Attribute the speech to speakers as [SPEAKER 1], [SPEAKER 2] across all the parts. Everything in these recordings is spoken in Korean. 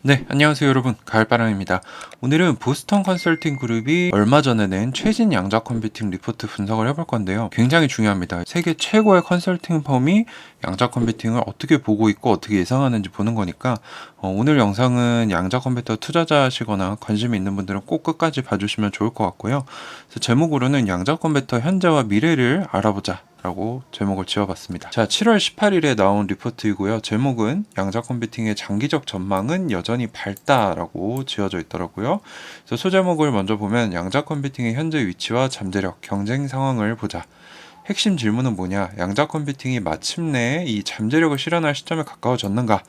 [SPEAKER 1] 네, 안녕하세요 여러분. 가을바람입니다. 오늘은 보스턴 컨설팅 그룹이 얼마 전에 낸 최신 양자 컴퓨팅 리포트 분석을 해볼 건데요. 굉장히 중요합니다. 세계 최고의 컨설팅 펌이 양자 컴퓨팅을 어떻게 보고 있고 어떻게 예상하는지 보는 거니까 오늘 영상은 양자 컴퓨터 투자자시거나 관심이 있는 분들은 꼭 끝까지 봐주시면 좋을 것 같고요. 그래서 제목으로는 양자 컴퓨터 현재와 미래를 알아보자 라고 제목을 지어봤습니다. 자, 7월 18일에 나온 리포트이고요. 제목은 양자 컴퓨팅의 장기적 전망은 여전히 밝다라고 지어져 있더라고요. 그래서 소제목을 먼저 보면 양자 컴퓨팅의 현재 위치와 잠재력, 경쟁 상황을 보자. 핵심 질문은 뭐냐? 양자 컴퓨팅이 마침내 이 잠재력을 실현할 시점에 가까워졌는가?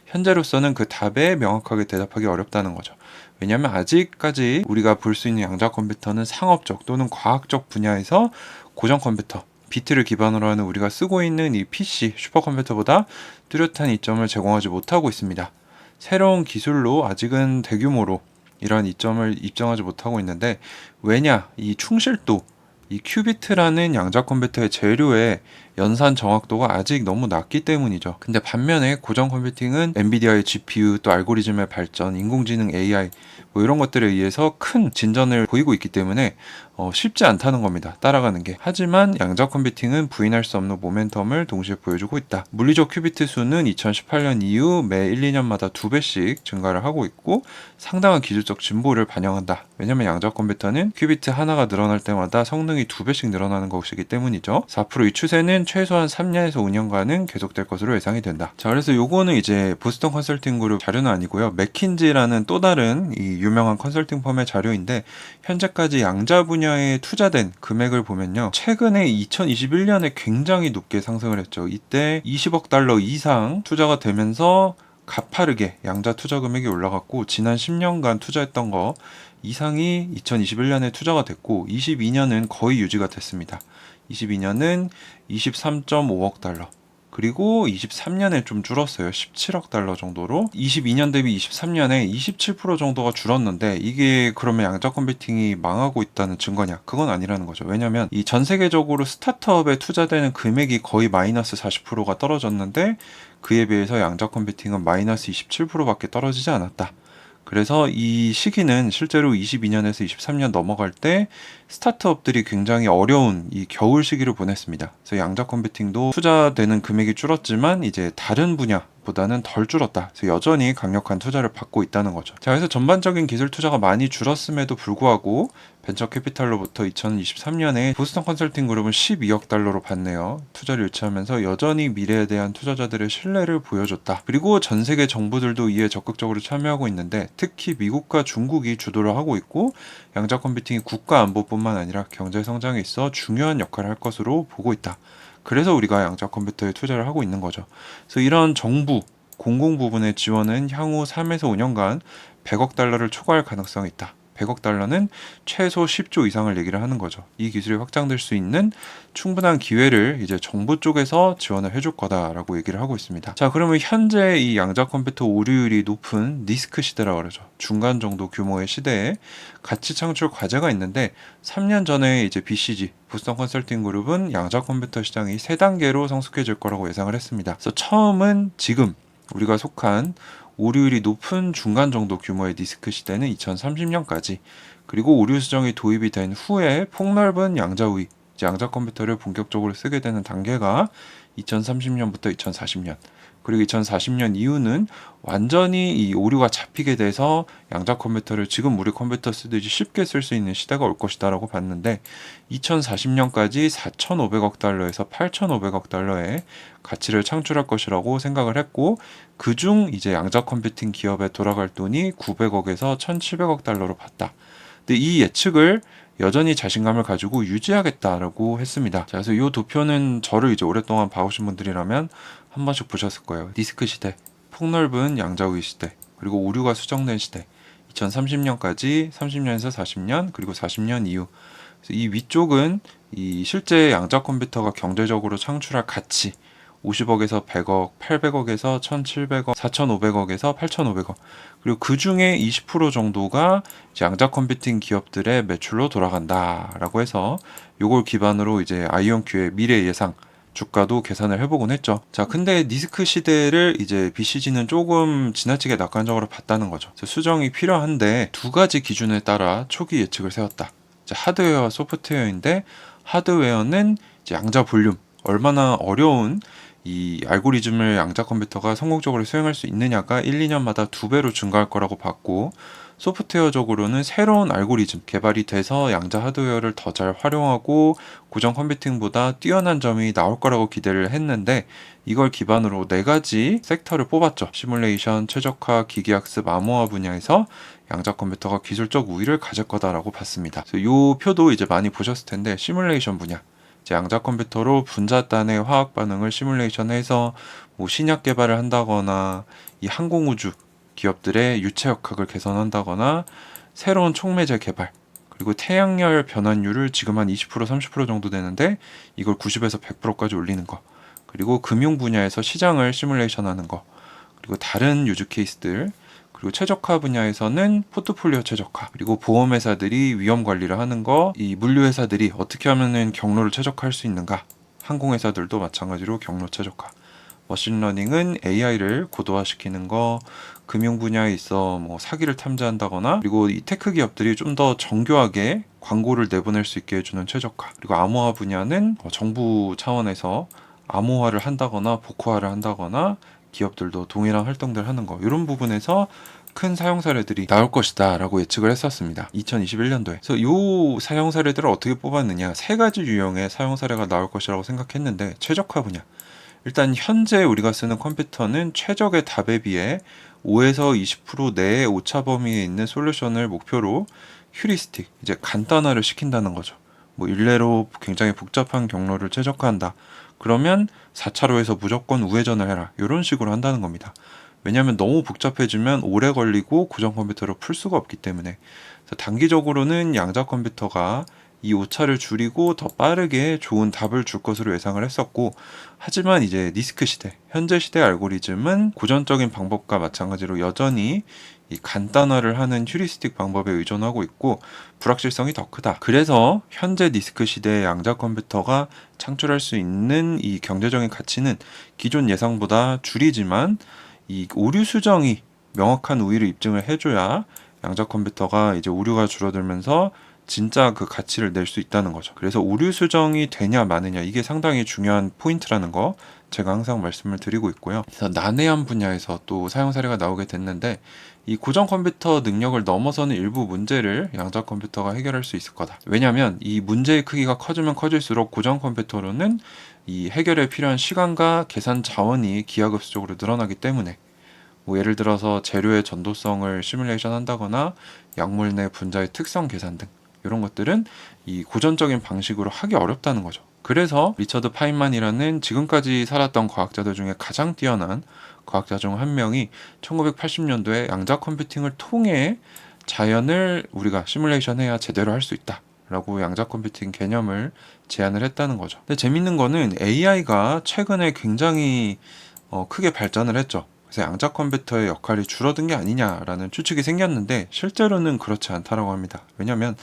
[SPEAKER 1] 현재로서는 그 답에 명확하게 대답하기 어렵다는 거죠. 왜냐하면 아직까지 우리가 볼 수 있는 양자 컴퓨터는 상업적 또는 과학적 분야에서 고전 컴퓨터, 비트를 기반으로 하는 우리가 쓰고 있는 이 PC, 슈퍼컴퓨터보다 뚜렷한 이점을 제공하지 못하고 있습니다. 새로운 기술로 아직은 대규모로 이러한 이점을 입증하지 못하고 있는데, 왜냐? 이 충실도, 이 큐비트라는 양자 컴퓨터의 재료의 연산 정확도가 아직 너무 낮기 때문이죠. 근데 반면에 고전 컴퓨팅은 엔비디아의 GPU, 또 알고리즘의 발전, 인공지능 AI 뭐 이런 것들에 의해서 큰 진전을 보이고 있기 때문에 쉽지 않다는 겁니다. 따라가는 게. 하지만 양자 컴퓨팅은 부인할 수 없는 모멘텀을 동시에 보여주고 있다. 물리적 큐비트 수는 2018년 이후 매 1, 2년마다 2배씩 증가를 하고 있고 상당한 기술적 진보를 반영한다. 왜냐면 양자 컴퓨터는 큐비트 하나가 늘어날 때마다 성능이 2배씩 늘어나는 것이기 때문이죠. 그래서 앞으로 이 추세는 최소한 3년에서 5년간은 계속될 것으로 예상이 된다. 자, 그래서 요거는 이제 보스턴 컨설팅 그룹 자료는 아니고요. 맥킨지라는 또 다른 이 유명한 컨설팅 펌의 자료인데, 현재까지 양자 분야에 투자된 금액을 보면요. 최근에 2021년에 굉장히 높게 상승을 했죠. 이때 20억 달러 이상 투자가 되면서 가파르게 양자 투자 금액이 올라갔고, 지난 10년간 투자했던 거 이상이 2021년에 투자가 됐고, 22년은 거의 유지가 됐습니다. 22년은 23.5억 달러. 그리고 23년에 좀 줄었어요. 17억 달러 정도로. 22년 대비 23년에 27% 정도가 줄었는데, 이게 그러면 양자 컴퓨팅이 망하고 있다는 증거냐? 그건 아니라는 거죠. 왜냐면 이 전 세계적으로 스타트업에 투자되는 금액이 거의 마이너스 40%가 떨어졌는데, 그에 비해서 양자 컴퓨팅은 마이너스 27%밖에 떨어지지 않았다. 그래서 이 시기는 실제로 22년에서 23년 넘어갈 때 스타트업들이 굉장히 어려운 이 겨울 시기를 보냈습니다. 그래서 양자 컴퓨팅도 투자되는 금액이 줄었지만 이제 다른 분야보다는 덜 줄었다. 그래서 여전히 강력한 투자를 받고 있다는 거죠. 자, 그래서 전반적인 기술 투자가 많이 줄었음에도 불구하고 벤처 캐피탈로부터 2023년에 보스턴 컨설팅 그룹은 12억 달러로 받네요. 투자를 유치하면서 여전히 미래에 대한 투자자들의 신뢰를 보여줬다. 그리고 전 세계 정부들도 이에 적극적으로 참여하고 있는데, 특히 미국과 중국이 주도를 하고 있고, 양자 컴퓨팅이 국가 안보뿐만 아니라 경제 성장에 있어 중요한 역할을 할 것으로 보고 있다. 그래서 우리가 양자 컴퓨터에 투자를 하고 있는 거죠. 그래서 이런 정부, 공공 부분의 지원은 향후 3에서 5년간 100억 달러를 초과할 가능성이 있다. 100억 달러는 최소 10조 이상을 얘기를 하는 거죠. 이 기술이 확장될 수 있는 충분한 기회를 이제 정부 쪽에서 지원을 해줄 거다라고 얘기를 하고 있습니다. 자, 그러면 현재 이 양자 컴퓨터 오류율이 높은 니스크 시대라고 그러죠. 중간 정도 규모의 시대에 가치 창출 과제가 있는데, 3년 전에 이제 BCG, 보스턴 컨설팅 그룹은 양자 컴퓨터 시장이 3단계로 성숙해질 거라고 예상을 했습니다. 그래서 처음은 지금 우리가 속한 오류율이 높은 중간 정도 규모의 디스크 시대는 2030년까지, 그리고 오류 수정이 도입이 된 후에 폭넓은 양자 우위, 양자 컴퓨터를 본격적으로 쓰게 되는 단계가 2030년부터 2040년, 그리고 2040년 이후는 완전히 이 오류가 잡히게 돼서 양자 컴퓨터를 지금 우리 컴퓨터 쓰듯이 쉽게 쓸 수 있는 시대가 올 것이다 라고 봤는데, 2040년까지 4,500억 달러에서 8,500억 달러의 가치를 창출할 것이라고 생각을 했고, 그중 이제 양자 컴퓨팅 기업에 돌아갈 돈이 900억에서 1,700억 달러로 봤다. 근데 이 예측을 여전히 자신감을 가지고 유지하겠다라고 했습니다. 자, 그래서 이 도표는 저를 이제 오랫동안 봐오신 분들이라면 한 번씩 보셨을 거예요. 디스크 시대, 폭넓은 양자우위 시대, 그리고 오류가 수정된 시대, 2030년까지 30년에서 40년, 그리고 40년 이후. 그래서 이 위쪽은 이 실제 양자 컴퓨터가 경제적으로 창출할 가치, 50억에서 100억, 800억에서 1700억, 4500억에서 8500억. 그리고 그 중에 20% 정도가 양자 컴퓨팅 기업들의 매출로 돌아간다라고 해서, 요걸 기반으로 이제 아이온큐의 미래 예상 주가도 계산을 해보곤 했죠. 자, 근데 니스크 시대를 이제 BCG는 조금 지나치게 낙관적으로 봤다는 거죠. 수정이 필요한데 두 가지 기준에 따라 초기 예측을 세웠다. 이제 하드웨어와 소프트웨어인데 하드웨어는 이제 양자 볼륨, 얼마나 어려운 이 알고리즘을 양자 컴퓨터가 성공적으로 수행할 수 있느냐가 1, 2년마다 2배로 증가할 거라고 봤고, 소프트웨어적으로는 새로운 알고리즘 개발이 돼서 양자 하드웨어를 더 잘 활용하고 고전 컴퓨팅보다 뛰어난 점이 나올 거라고 기대를 했는데, 이걸 기반으로 4가지 섹터를 뽑았죠. 시뮬레이션, 최적화, 기계학습, 암호화 분야에서 양자 컴퓨터가 기술적 우위를 가질 거다라고 봤습니다. 이 표도 이제 많이 보셨을 텐데, 시뮬레이션 분야, 이제 양자 컴퓨터로 분자단의 화학 반응을 시뮬레이션해서 뭐 신약 개발을 한다거나 이 항공우주 기업들의 유체역학을 개선한다거나 새로운 촉매제 개발, 그리고 태양열 변환율을 지금 한 20% 30% 정도 되는데 이걸 90에서 100%까지 올리는 거, 그리고 금융 분야에서 시장을 시뮬레이션하는 거, 그리고 다른 유즈 케이스들, 그리고 최적화 분야에서는 포트폴리오 최적화, 그리고 보험회사들이 위험 관리를 하는 거, 이 물류회사들이 어떻게 하면은 경로를 최적화할 수 있는가, 항공회사들도 마찬가지로 경로 최적화, 머신러닝은 AI를 고도화시키는 거, 금융 분야에 있어 뭐 사기를 탐지한다거나, 그리고 이 테크 기업들이 좀 더 정교하게 광고를 내보낼 수 있게 해주는 최적화, 그리고 암호화 분야는 정부 차원에서 암호화를 한다거나 복호화를 한다거나 기업들도 동일한 활동들 하는 거, 이런 부분에서 큰 사용 사례들이 나올 것이다 라고 예측을 했었습니다. 2021년도에. 그래서 이 사용 사례들을 어떻게 뽑았느냐, 3가지 유형의 사용 사례가 나올 것이라고 생각했는데, 최적화 분야, 일단 현재 우리가 쓰는 컴퓨터는 최적의 답에 비해 5에서 20% 내의 오차 범위에 있는 솔루션을 목표로 휴리스틱, 이제 간단화를 시킨다는 거죠. 뭐 일례로 굉장히 복잡한 경로를 최적화한다. 그러면 4차로에서 무조건 우회전을 해라. 이런 식으로 한다는 겁니다. 왜냐하면 너무 복잡해지면 오래 걸리고 고전 컴퓨터로 풀 수가 없기 때문에. 그래서 단기적으로는 양자 컴퓨터가 이 오차를 줄이고 더 빠르게 좋은 답을 줄 것으로 예상을 했었고, 하지만 이제 니스크 시대, 현재 시대 알고리즘은 고전적인 방법과 마찬가지로 여전히 이 간단화를 하는 휴리스틱 방법에 의존하고 있고 불확실성이 더 크다. 그래서 현재 니스크 시대의 양자 컴퓨터가 창출할 수 있는 이 경제적인 가치는 기존 예상보다 줄이지만, 이 오류 수정이 명확한 우위를 입증을 해줘야 양자 컴퓨터가 이제 오류가 줄어들면서 진짜 그 가치를 낼 수 있다는 거죠. 그래서 오류 수정이 되냐 마느냐, 이게 상당히 중요한 포인트라는 거 제가 항상 말씀을 드리고 있고요. 그래서 난해한 분야에서 또 사용 사례가 나오게 됐는데, 이 고전 컴퓨터 능력을 넘어서는 일부 문제를 양자 컴퓨터가 해결할 수 있을 거다. 왜냐하면 이 문제의 크기가 커지면 커질수록 고전 컴퓨터로는 이 해결에 필요한 시간과 계산 자원이 기하급수적으로 늘어나기 때문에, 뭐 예를 들어서 재료의 전도성을 시뮬레이션 한다거나 약물 내 분자의 특성 계산 등 이런 것들은 이 고전적인 방식으로 하기 어렵다는 거죠. 그래서 리처드 파인만이라는 지금까지 살았던 과학자들 중에 가장 뛰어난 과학자 중 한 명이 1980년도에 양자 컴퓨팅을 통해 자연을 우리가 시뮬레이션해야 제대로 할 수 있다 라고 양자 컴퓨팅 개념을 제안을 했다는 거죠. 근데 재밌는 거는 AI가 최근에 굉장히 크게 발전을 했죠. 그래서 양자 컴퓨터의 역할이 줄어든 게 아니냐라는 추측이 생겼는데, 실제로는 그렇지 않다라고 합니다. 왜냐하면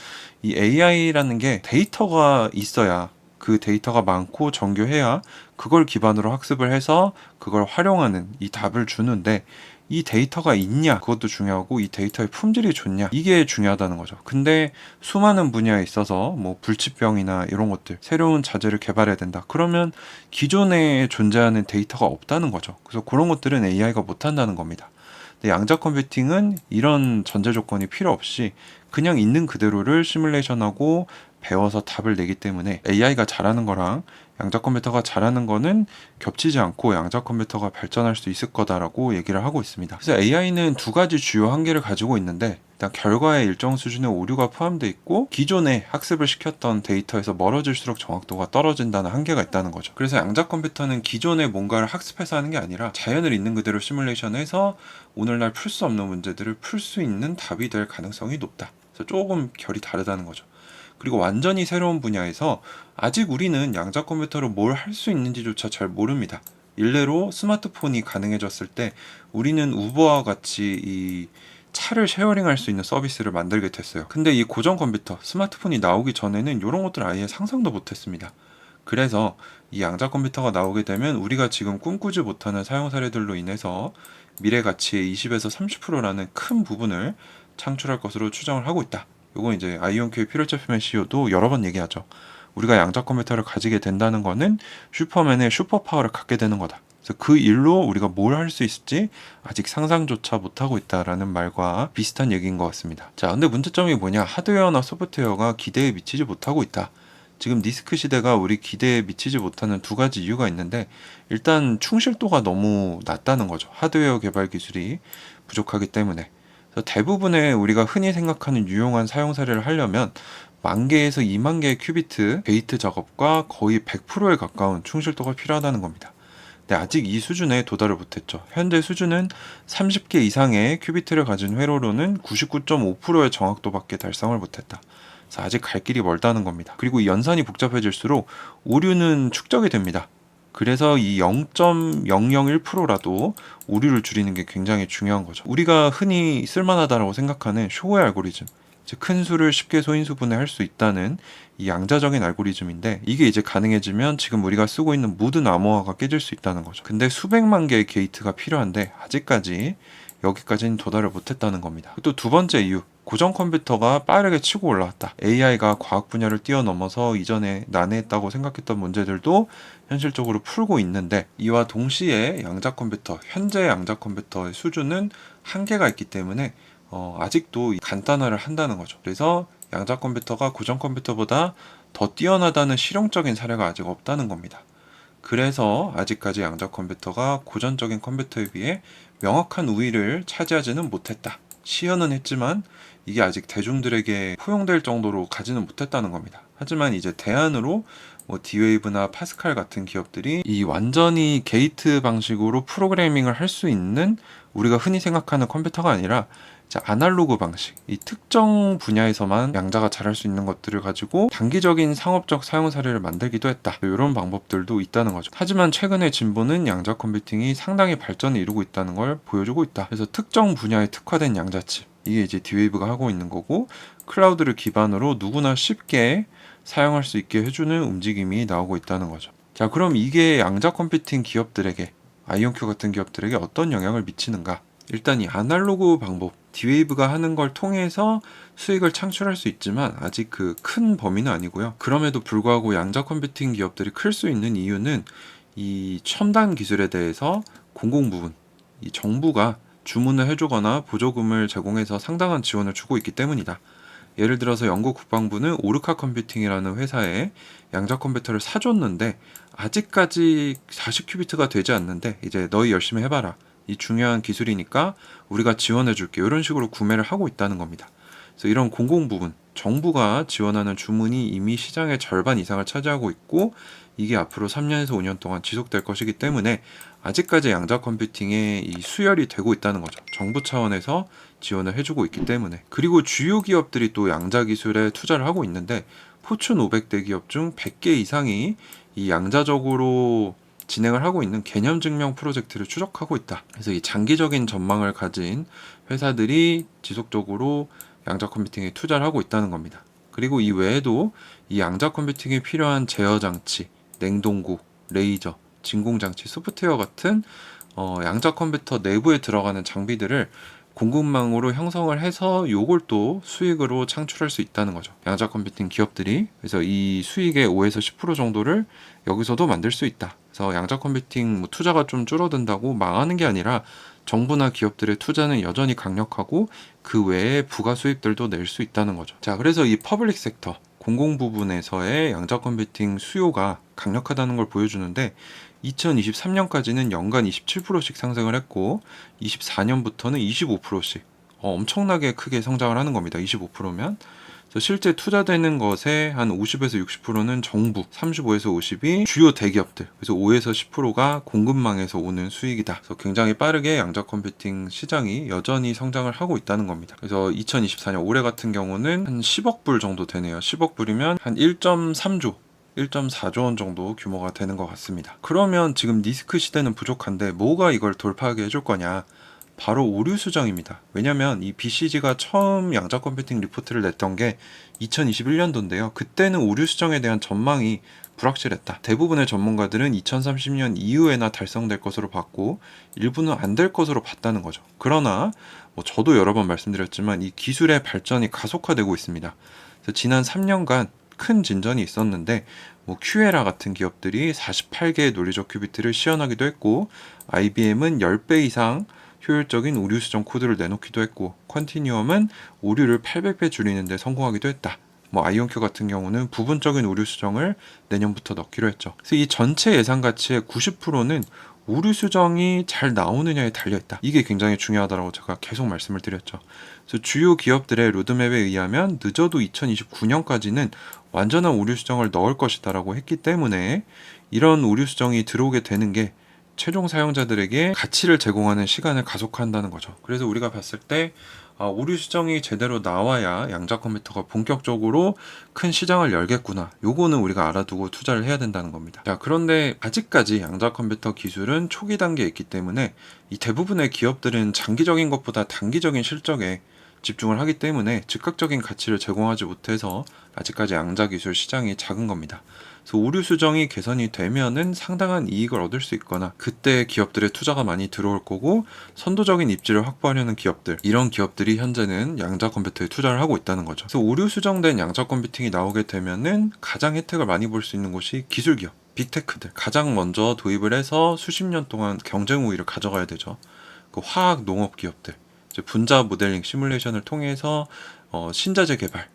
[SPEAKER 1] 이 AI라는 게 데이터가 있어야, 그 데이터가 많고 정교해야 그걸 기반으로 학습을 해서 그걸 활용하는 이 답을 주는데, 이 데이터가 있냐 그것도 중요하고 이 데이터의 품질이 좋냐 이게 중요하다는 거죠. 근데 수많은 분야에 있어서 뭐 불치병이나 이런 것들, 새로운 자재를 개발해야 된다 그러면 기존에 존재하는 데이터가 없다는 거죠. 그래서 그런 것들은 AI가 못한다는 겁니다. 근데 양자 컴퓨팅은 이런 전제 조건이 필요 없이 그냥 있는 그대로를 시뮬레이션하고 배워서 답을 내기 때문에 AI가 잘하는 거랑 양자 컴퓨터가 잘하는 거는 겹치지 않고 양자 컴퓨터가 발전할 수 있을 거다라고 얘기를 하고 있습니다. 그래서 AI는 2가지 주요 한계를 가지고 있는데, 일단 결과에 일정 수준의 오류가 포함되어 있고, 기존에 학습을 시켰던 데이터에서 멀어질수록 정확도가 떨어진다는 한계가 있다는 거죠. 그래서 양자 컴퓨터는 기존에 뭔가를 학습해서 하는 게 아니라 자연을 있는 그대로 시뮬레이션해서 오늘날 풀 수 없는 문제들을 풀 수 있는 답이 될 가능성이 높다. 그래서 조금 결이 다르다는 거죠. 그리고 완전히 새로운 분야에서 아직 우리는 양자 컴퓨터로 뭘 할 수 있는지조차 잘 모릅니다. 일례로 스마트폰이 가능해졌을 때 우리는 우버와 같이 이 차를 쉐어링할 수 있는 서비스를 만들게 됐어요. 근데 이 고전 컴퓨터, 스마트폰이 나오기 전에는 이런 것들 아예 상상도 못했습니다. 그래서 이 양자 컴퓨터가 나오게 되면 우리가 지금 꿈꾸지 못하는 사용 사례들로 인해서 미래 가치의 20에서 30%라는 큰 부분을 창출할 것으로 추정을 하고 있다. 요건 이제 아이온큐의 필요체표면 CEO도 여러 번 얘기하죠. 우리가 양자 컴퓨터를 가지게 된다는 거는 슈퍼맨의 슈퍼파워를 갖게 되는 거다. 그래서 그 일로 우리가 뭘 할 수 있을지 아직 상상조차 못하고 있다라는 말과 비슷한 얘기인 것 같습니다. 자, 근데 문제점이 뭐냐? 하드웨어나 소프트웨어가 기대에 미치지 못하고 있다. 지금 디스크 시대가 우리 기대에 미치지 못하는 두 가지 이유가 있는데, 일단 충실도가 너무 낮다는 거죠. 하드웨어 개발 기술이 부족하기 때문에. 그래서 대부분의 우리가 흔히 생각하는 유용한 사용 사례를 하려면 10,000개에서 20,000개의 큐비트 게이트 작업과 거의 100%에 가까운 충실도가 필요하다는 겁니다. 근데 아직 이 수준에 도달을 못했죠. 현재 수준은 30개 이상의 큐비트를 가진 회로로는 99.5%의 정확도밖에 달성을 못했다. 그래서 아직 갈 길이 멀다는 겁니다. 그리고 이 연산이 복잡해질수록 오류는 축적이 됩니다. 그래서 이 0.001%라도 오류를 줄이는 게 굉장히 중요한 거죠. 우리가 흔히 쓸만하다고 생각하는 쇼의 알고리즘, 즉 큰 수를 쉽게 소인수분해 할 수 있다는 이 양자적인 알고리즘인데, 이게 이제 가능해지면 지금 우리가 쓰고 있는 모든 암호화가 깨질 수 있다는 거죠. 근데 수백만 개의 게이트가 필요한데 아직까지 여기까지는 도달을 못했다는 겁니다. 또 두 번째 이유, 고전 컴퓨터가 빠르게 치고 올라왔다. AI가 과학 분야를 뛰어넘어서 이전에 난해했다고 생각했던 문제들도 현실적으로 풀고 있는데, 이와 동시에 양자 컴퓨터, 현재 양자 컴퓨터의 수준은 한계가 있기 때문에 아직도 간단화를 한다는 거죠. 그래서 양자 컴퓨터가 고전 컴퓨터보다 더 뛰어나다는 실용적인 사례가 아직 없다는 겁니다. 그래서 아직까지 양자 컴퓨터가 고전적인 컴퓨터에 비해 명확한 우위를 차지하지는 못했다. 시연은 했지만 이게 아직 대중들에게 포용될 정도로 가지는 못했다는 겁니다. 하지만 이제 대안으로 D-Wave나 파스칼 같은 기업들이 이 완전히 게이트 방식으로 프로그래밍을 할 수 있는, 우리가 흔히 생각하는 컴퓨터가 아니라 아날로그 방식, 이 특정 분야에서만 양자가 잘할 수 있는 것들을 가지고 단기적인 상업적 사용 사례를 만들기도 했다. 이런 방법들도 있다는 거죠. 하지만 최근의 진보는 양자 컴퓨팅이 상당히 발전을 이루고 있다는 걸 보여주고 있다. 그래서 특정 분야에 특화된 양자칩, 이게 이제 D-Wave가 하고 있는 거고, 클라우드를 기반으로 누구나 쉽게 사용할 수 있게 해주는 움직임이 나오고 있다는 거죠. 자, 그럼 이게 양자 컴퓨팅 기업들에게, 아이온큐 같은 기업들에게 어떤 영향을 미치는가? 일단 이 아날로그 방법, D-Wave가 하는 걸 통해서 수익을 창출할 수 있지만 아직 그 큰 범위는 아니고요. 그럼에도 불구하고 양자 컴퓨팅 기업들이 클 수 있는 이유는 이 첨단 기술에 대해서 공공 부분, 이 정부가 주문을 해주거나 보조금을 제공해서 상당한 지원을 주고 있기 때문이다. 예를 들어서 영국 국방부는 오르카 컴퓨팅이라는 회사에 양자 컴퓨터를 사줬는데 아직까지 40큐비트가 되지 않는데 이제 너희 열심히 해봐라. 이 중요한 기술이니까 우리가 지원해줄게. 이런 식으로 구매를 하고 있다는 겁니다. 그래서 이런 공공 부분, 정부가 지원하는 주문이 이미 시장의 절반 이상을 차지하고 있고, 이게 앞으로 3년에서 5년 동안 지속될 것이기 때문에 아직까지 양자 컴퓨팅에 이 수혈이 되고 있다는 거죠. 정부 차원에서 지원을 해주고 있기 때문에. 그리고 주요 기업들이 또 양자 기술에 투자를 하고 있는데, 포춘 500대 기업 중 100개 이상이 이 양자적으로 진행을 하고 있는 개념 증명 프로젝트를 추적하고 있다. 그래서 이 장기적인 전망을 가진 회사들이 지속적으로 양자 컴퓨팅에 투자를 하고 있다는 겁니다. 그리고 이 외에도 이 양자 컴퓨팅에 필요한 제어 장치, 냉동고, 레이저, 진공 장치, 소프트웨어 같은 양자 컴퓨터 내부에 들어가는 장비들을 공급망으로 형성을 해서 요걸 또 수익으로 창출할 수 있다는 거죠. 양자 컴퓨팅 기업들이. 그래서 이 수익의 5에서 10% 정도를 여기서도 만들 수 있다. 그래서 양자 컴퓨팅 투자가 좀 줄어든다고 망하는 게 아니라 정부나 기업들의 투자는 여전히 강력하고 그 외에 부가 수익들도 낼 수 있다는 거죠. 자, 그래서 이 퍼블릭 섹터, 공공 부분에서의 양자 컴퓨팅 수요가 강력하다는 걸 보여주는데, 2023년까지는 연간 27%씩 상승을 했고 24년부터는 25%씩 엄청나게 크게 성장을 하는 겁니다. 25%면. 그래서 실제 투자되는 것의 한 50에서 60%는 정부, 35에서 50이 주요 대기업들, 그래서 5에서 10%가 공급망에서 오는 수익이다. 그래서 굉장히 빠르게 양자 컴퓨팅 시장이 여전히 성장을 하고 있다는 겁니다. 그래서 2024년 올해 같은 경우는 한 10억 불 정도 되네요. 10억 불이면 한 1.3조 1.4조 원 정도 규모가 되는 것 같습니다. 그러면 지금 디스크 시대는 부족한데 뭐가 이걸 돌파하게 해줄 거냐? 바로 오류 수정입니다. 왜냐면 이 BCG가 처음 양자 컴퓨팅 리포트를 냈던 게 2021년도인데요. 그때는 오류 수정에 대한 전망이 불확실했다. 대부분의 전문가들은 2030년 이후에나 달성될 것으로 봤고 일부는 안 될 것으로 봤다는 거죠. 그러나 저도 여러 번 말씀드렸지만 이 기술의 발전이 가속화되고 있습니다. 그래서 지난 3년간 큰 진전이 있었는데 큐에라 같은 기업들이 48개의 논리적 큐비트를 시연하기도 했고 IBM은 10배 이상 효율적인 오류 수정 코드를 내놓기도 했고 컨티뉴엄은 오류를 800배 줄이는 데 성공하기도 했다. 아이온큐 같은 경우는 부분적인 오류 수정을 내년부터 넣기로 했죠. 그래서 이 전체 예상 가치의 90%는 오류 수정이 잘 나오느냐에 달려있다. 이게 굉장히 중요하다고 제가 계속 말씀을 드렸죠. 그래서 주요 기업들의 로드맵에 의하면 늦어도 2029년까지는 완전한 오류 수정을 넣을 것이다라고 했기 때문에 이런 오류 수정이 들어오게 되는 게 최종 사용자들에게 가치를 제공하는 시간을 가속화한다는 거죠. 그래서 우리가 봤을 때 오류 수정이 제대로 나와야 양자 컴퓨터가 본격적으로 큰 시장을 열겠구나. 요거는 우리가 알아두고 투자를 해야 된다는 겁니다. 자, 그런데 아직까지 양자 컴퓨터 기술은 초기 단계에 있기 때문에 이 대부분의 기업들은 장기적인 것보다 단기적인 실적에 집중을 하기 때문에 즉각적인 가치를 제공하지 못해서 아직까지 양자 기술 시장이 작은 겁니다. 그래서 오류 수정이 개선이 되면은 상당한 이익을 얻을 수 있거나 그때 기업들의 투자가 많이 들어올 거고 선도적인 입지를 확보하려는 기업들, 이런 기업들이 현재는 양자 컴퓨터에 투자를 하고 있다는 거죠. 그래서 오류 수정된 양자 컴퓨팅이 나오게 되면은 가장 혜택을 많이 볼 수 있는 곳이 기술 기업, 빅테크들, 가장 먼저 도입을 해서 수십 년 동안 경쟁 우위를 가져가야 되죠. 그 화학 농업 기업들, 이제 분자 모델링 시뮬레이션을 통해서 신자재 개발,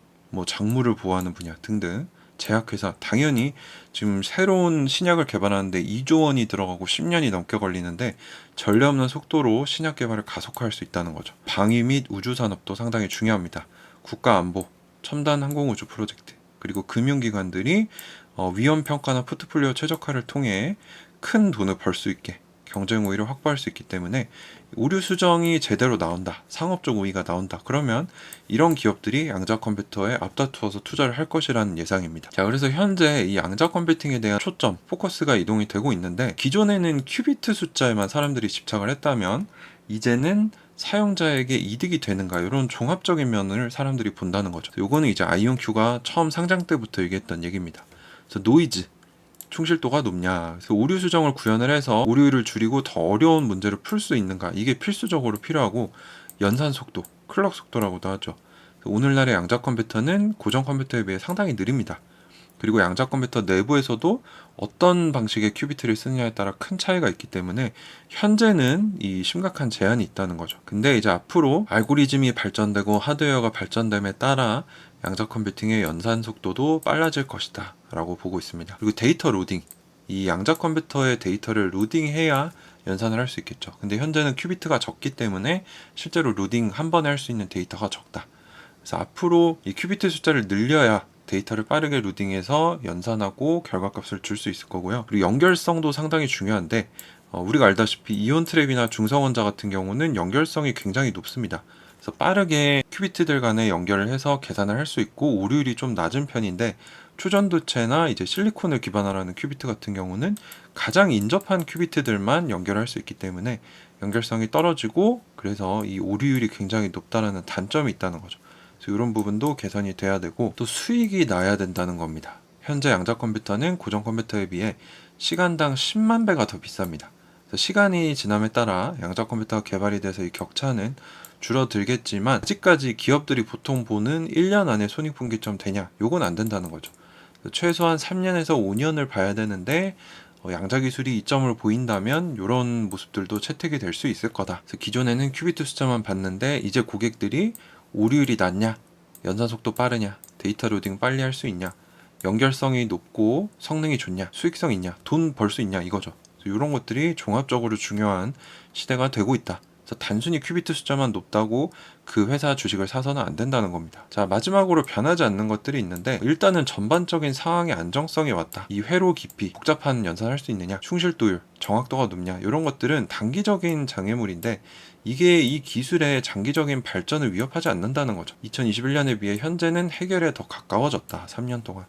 [SPEAKER 1] 작물을 보호하는 분야 등등 제약회사, 당연히 지금 새로운 신약을 개발하는데 2조 원이 들어가고 10년이 넘게 걸리는데 전례 없는 속도로 신약 개발을 가속화할 수 있다는 거죠. 방위 및 우주 산업도 상당히 중요합니다. 국가 안보, 첨단 항공우주 프로젝트, 그리고 금융기관들이 위험 평가나 포트폴리오 최적화를 통해 큰 돈을 벌 수 있게 경쟁 우위를 확보할 수 있기 때문에 오류 수정이 제대로 나온다, 상업적 우위가 나온다, 그러면 이런 기업들이 양자 컴퓨터에 앞다투어서 투자를 할 것이라는 예상입니다. 자, 그래서 현재 이 양자 컴퓨팅에 대한 초점, 포커스가 이동이 되고 있는데 기존에는 큐비트 숫자에만 사람들이 집착을 했다면 이제는 사용자에게 이득이 되는가, 이런 종합적인 면을 사람들이 본다는 거죠. 요거는 이제 아이온큐가 처음 상장 때부터 얘기했던 얘기입니다. 그래서 노이즈, 충실도가 높냐, 그래서 오류 수정을 구현을 해서 오류를 줄이고 더 어려운 문제를 풀 수 있는가, 이게 필수적으로 필요하고 연산 속도, 클럭 속도라고도 하죠. 오늘날의 양자 컴퓨터는 고전 컴퓨터에 비해 상당히 느립니다. 그리고 양자 컴퓨터 내부에서도 어떤 방식의 큐비트를 쓰느냐에 따라 큰 차이가 있기 때문에 현재는 이 심각한 제한이 있다는 거죠. 근데 이제 앞으로 알고리즘이 발전되고 하드웨어가 발전됨에 따라 양자 컴퓨팅의 연산 속도도 빨라질 것이다 라고 보고 있습니다. 그리고 데이터 로딩, 이 양자 컴퓨터의 데이터를 로딩해야 연산을 할 수 있겠죠. 근데 현재는 큐비트가 적기 때문에 실제로 로딩 한 번에 할 수 있는 데이터가 적다. 그래서 앞으로 이 큐비트 숫자를 늘려야 데이터를 빠르게 로딩해서 연산하고 결과값을 줄 수 있을 거고요. 그리고 연결성도 상당히 중요한데 우리가 알다시피 이온 트랩이나 중성원자 같은 경우는 연결성이 굉장히 높습니다. 그래서 빠르게 큐비트들 간에 연결을 해서 계산을 할 수 있고 오류율이 좀 낮은 편인데 초전도체나 이제 실리콘을 기반으로 하는 큐비트 같은 경우는 가장 인접한 큐비트들만 연결할 수 있기 때문에 연결성이 떨어지고 그래서 이 오류율이 굉장히 높다는 단점이 있다는 거죠. 그래서 이런 부분도 개선이 돼야 되고 또 수익이 나야 된다는 겁니다. 현재 양자 컴퓨터는 고전 컴퓨터에 비해 시간당 10만 배가 더 비쌉니다. 그래서 시간이 지남에 따라 양자 컴퓨터가 개발이 돼서 이 격차는 줄어들겠지만 아직까지 기업들이 보통 보는 1년 안에 손익분기점 되냐, 요건 안 된다는 거죠. 최소한 3년에서 5년을 봐야 되는데 양자 기술이 이점을 보인다면 이런 모습들도 채택이 될 수 있을 거다. 그래서 기존에는 큐비트 숫자만 봤는데 이제 고객들이 오류율이 낮냐, 연산 속도 빠르냐, 데이터 로딩 빨리 할 수 있냐, 연결성이 높고 성능이 좋냐, 수익성 있냐, 돈 벌 수 있냐, 이거죠. 이런 것들이 종합적으로 중요한 시대가 되고 있다. 그래서 단순히 큐비트 숫자만 높다고 그 회사 주식을 사서는 안 된다는 겁니다. 자, 마지막으로 변하지 않는 것들이 있는데 일단은 전반적인 상황의 안정성이 왔다. 이 회로 깊이, 복잡한 연산할 수 있느냐, 충실도율, 정확도가 높냐, 이런 것들은 단기적인 장애물인데 이게 이 기술의 장기적인 발전을 위협하지 않는다는 거죠. 2021년에 비해 현재는 해결에 더 가까워졌다. 3년 동안.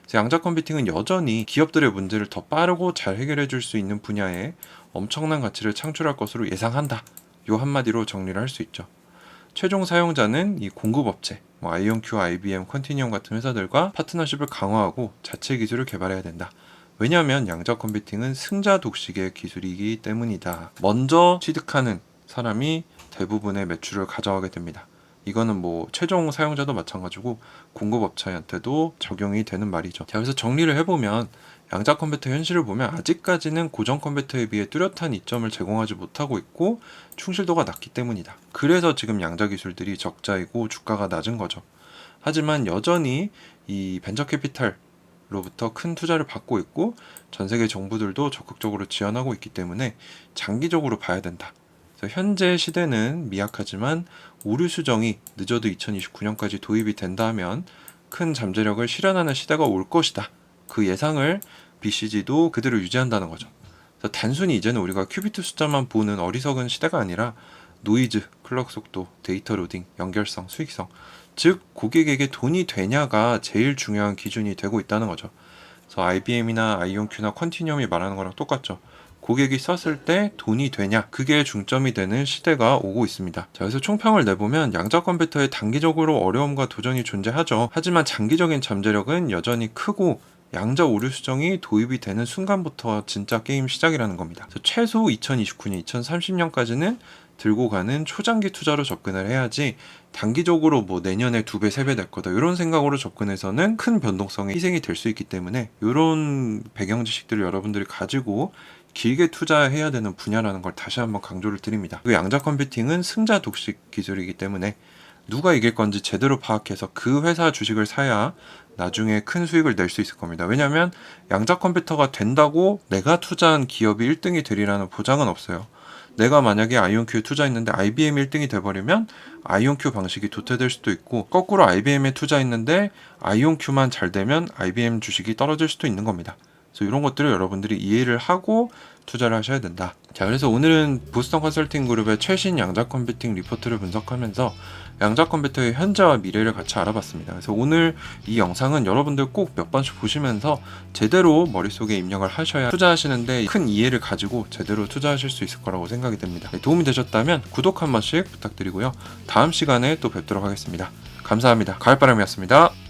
[SPEAKER 1] 그래서 양자 컴퓨팅은 여전히 기업들의 문제를 더 빠르고 잘 해결해 줄 수 있는 분야에 엄청난 가치를 창출할 것으로 예상한다. 요 한마디로 정리를 할 수 있죠. 최종 사용자는 이 공급업체, 아이온큐, IBM, 컨티니엄 같은 회사들과 파트너십을 강화하고 자체 기술을 개발해야 된다. 왜냐하면 양자 컴퓨팅은 승자 독식의 기술이기 때문이다. 먼저 취득하는 사람이 대부분의 매출을 가져가게 됩니다. 이거는 최종 사용자도 마찬가지고 공급업체한테도 적용이 되는 말이죠. 자, 그래서 정리를 해보면 양자 컴퓨터 현실을 보면 아직까지는 고전 컴퓨터에 비해 뚜렷한 이점을 제공하지 못하고 있고 충실도가 낮기 때문이다. 그래서 지금 양자 기술들이 적자이고 주가가 낮은 거죠. 하지만 여전히 이 벤처 캐피탈로부터 큰 투자를 받고 있고 전 세계 정부들도 적극적으로 지원하고 있기 때문에 장기적으로 봐야 된다. 그래서 현재 시대는 미약하지만 오류 수정이 늦어도 2029년까지 도입이 된다면 큰 잠재력을 실현하는 시대가 올 것이다. 그 예상을 BCG도 그대로 유지한다는 거죠. 그래서 단순히 이제는 우리가 큐비트 숫자만 보는 어리석은 시대가 아니라 노이즈, 클럭 속도, 데이터 로딩, 연결성, 수익성, 즉 고객에게 돈이 되냐가 제일 중요한 기준이 되고 있다는 거죠. 그래서 IBM이나 아이온큐나 컨티니엄이 말하는 거랑 똑같죠. 고객이 썼을 때 돈이 되냐, 그게 중점이 되는 시대가 오고 있습니다. 자, 그래서 총평을 내보면 양자 컴퓨터에 단기적으로 어려움과 도전이 존재하죠. 하지만 장기적인 잠재력은 여전히 크고 양자 오류 수정이 도입이 되는 순간부터 진짜 게임 시작이라는 겁니다. 그래서 최소 2029년, 2030년까지는 들고 가는 초장기 투자로 접근을 해야지 단기적으로 내년에 2배, 3배 될 거다 이런 생각으로 접근해서는 큰 변동성에 희생이 될 수 있기 때문에 이런 배경 지식들을 여러분들이 가지고 길게 투자해야 되는 분야라는 걸 다시 한번 강조를 드립니다. 그리고 양자 컴퓨팅은 승자 독식 기술이기 때문에 누가 이길 건지 제대로 파악해서 그 회사 주식을 사야 나중에 큰 수익을 낼 수 있을 겁니다. 왜냐하면 양자 컴퓨터가 된다고 내가 투자한 기업이 1등이 되리라는 보장은 없어요. 내가 만약에 아이온큐에 투자했는데 IBM 1등이 돼버리면 아이온큐 방식이 도태될 수도 있고 거꾸로 IBM에 투자했는데 아이온큐만 잘 되면 IBM 주식이 떨어질 수도 있는 겁니다. 그래서 이런 것들을 여러분들이 이해를 하고 투자를 하셔야 된다. 자, 그래서 오늘은 보스턴 컨설팅 그룹의 최신 양자 컴퓨팅 리포트를 분석하면서 양자 컴퓨터의 현재와 미래를 같이 알아봤습니다. 그래서 오늘 이 영상은 여러분들 꼭 몇 번씩 보시면서 제대로 머릿속에 입력을 하셔야 투자하시는데 큰 이해를 가지고 제대로 투자하실 수 있을 거라고 생각이 됩니다. 도움이 되셨다면 구독 한 번씩 부탁드리고요. 다음 시간에 또 뵙도록 하겠습니다. 감사합니다. 가을바람이었습니다.